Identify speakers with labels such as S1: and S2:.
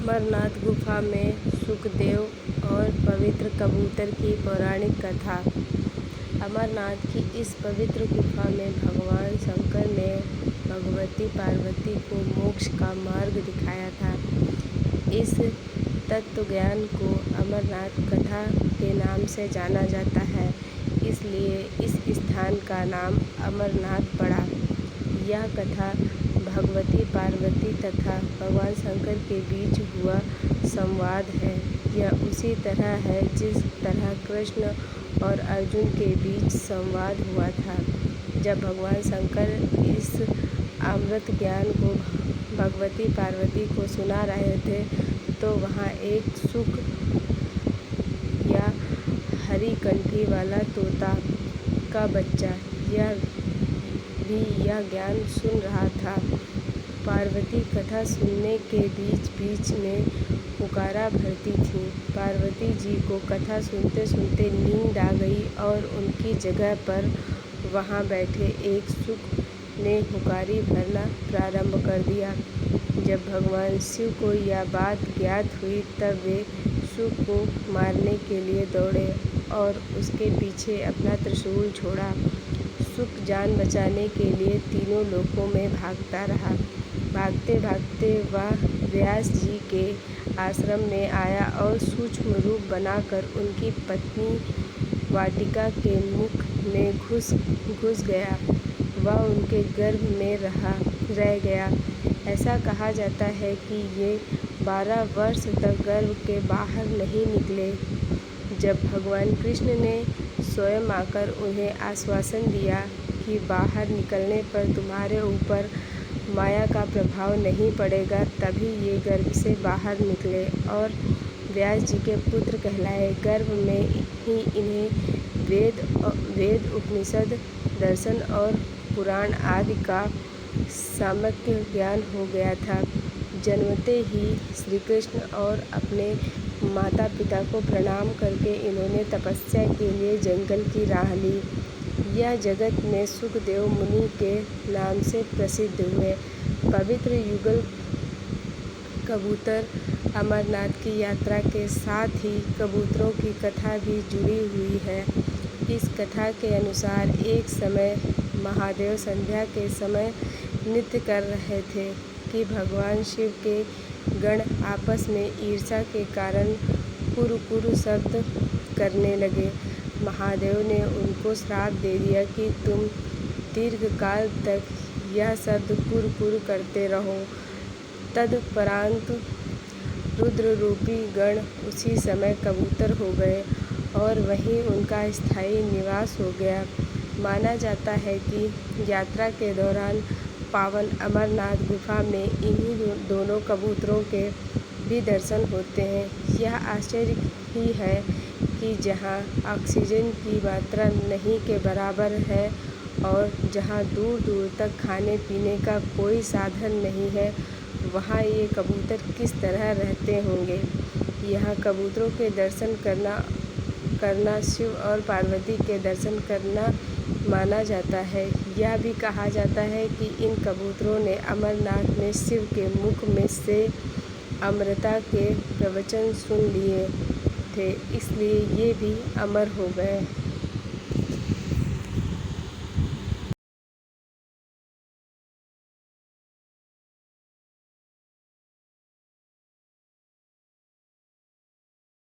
S1: अमरनाथ गुफा में सुखदेव और पवित्र कबूतर की पौराणिक कथा। अमरनाथ की इस पवित्र गुफा में भगवान शंकर ने भगवती पार्वती को मोक्ष का मार्ग दिखाया था। इस तत्व ज्ञान को अमरनाथ कथा के नाम से जाना जाता है, इसलिए इस स्थान का नाम अमरनाथ पड़ा। यह कथा भगवती पार्वती तथा भगवान शंकर के बीच हुआ संवाद है। यह उसी तरह है जिस तरह कृष्ण और अर्जुन के बीच संवाद हुआ था। जब भगवान शंकर इस अमृत ज्ञान को भगवती पार्वती को सुना रहे थे, तो वहाँ एक सुख या हरी कंठी वाला तोता का बच्चा यह ज्ञान सुन रहा था। पार्वती कथा सुनने के बीच में पुकारा भरती थी। पार्वती जी को कथा सुनते सुनते नींद आ गई और उनकी जगह पर वहाँ बैठे एक सुख ने हुकारी भरना प्रारंभ कर दिया। जब भगवान शिव को यह बात ज्ञात हुई, तब वे सुख को मारने के लिए दौड़े और उसके पीछे अपना त्रिशूल छोड़ा। सुख जान बचाने के लिए तीनों लोकों में भागता रहा। भागते भागते वह व्यास जी के आश्रम में आया और सूक्ष्म रूप बनाकर उनकी पत्नी वाटिका के मुख में घुस गया। वह उनके गर्भ में रह गया। ऐसा कहा जाता है कि ये 12 वर्ष तक गर्भ के बाहर नहीं निकले। जब भगवान कृष्ण ने स्वयं आकर उन्हें आश्वासन दिया कि बाहर निकलने पर तुम्हारे ऊपर माया का प्रभाव नहीं पड़ेगा, तभी ये गर्भ से बाहर निकले और व्यास जी के पुत्र कहलाए। गर्भ में ही इन्हें वेद उपनिषद दर्शन और पुराण आदि का सम्यक ज्ञान हो गया था। जन्मते ही श्री कृष्ण और अपने माता पिता को प्रणाम करके इन्होंने तपस्या के लिए जंगल की राह ली। यह जगत में सुखदेव मुनि के नाम से प्रसिद्ध हुए। पवित्र युगल कबूतर अमरनाथ की यात्रा के साथ ही कबूतरों की कथा भी जुड़ी हुई है। इस कथा के अनुसार एक समय महादेव संध्या के समय नृत्य कर रहे थे कि भगवान शिव के गण आपस में ईर्ष्या के कारण कुरु कुरु शब्द करने लगे। महादेव ने उनको श्राप दे दिया कि तुम दीर्घकाल तक यह शब्द कुरु कुरु करते रहो। तदुपरांत रुद्र रूपी गण उसी समय कबूतर हो गए और वहीं उनका स्थायी निवास हो गया। माना जाता है कि यात्रा के दौरान पावन अमरनाथ गुफा में इन्हीं दोनों कबूतरों के भी दर्शन होते हैं। यह आश्चर्य ही है कि जहाँ ऑक्सीजन की मात्रा नहीं के बराबर है और जहाँ दूर दूर तक खाने पीने का कोई साधन नहीं है, वहाँ ये कबूतर किस तरह रहते होंगे। यहाँ कबूतरों के दर्शन करना शिव और पार्वती के दर्शन करना माना जाता है। यह भी कहा जाता है कि इन कबूतरों ने अमरनाथ में शिव के मुख में से अमरता के प्रवचन सुन लिए थे, इसलिए ये भी अमर हो गए।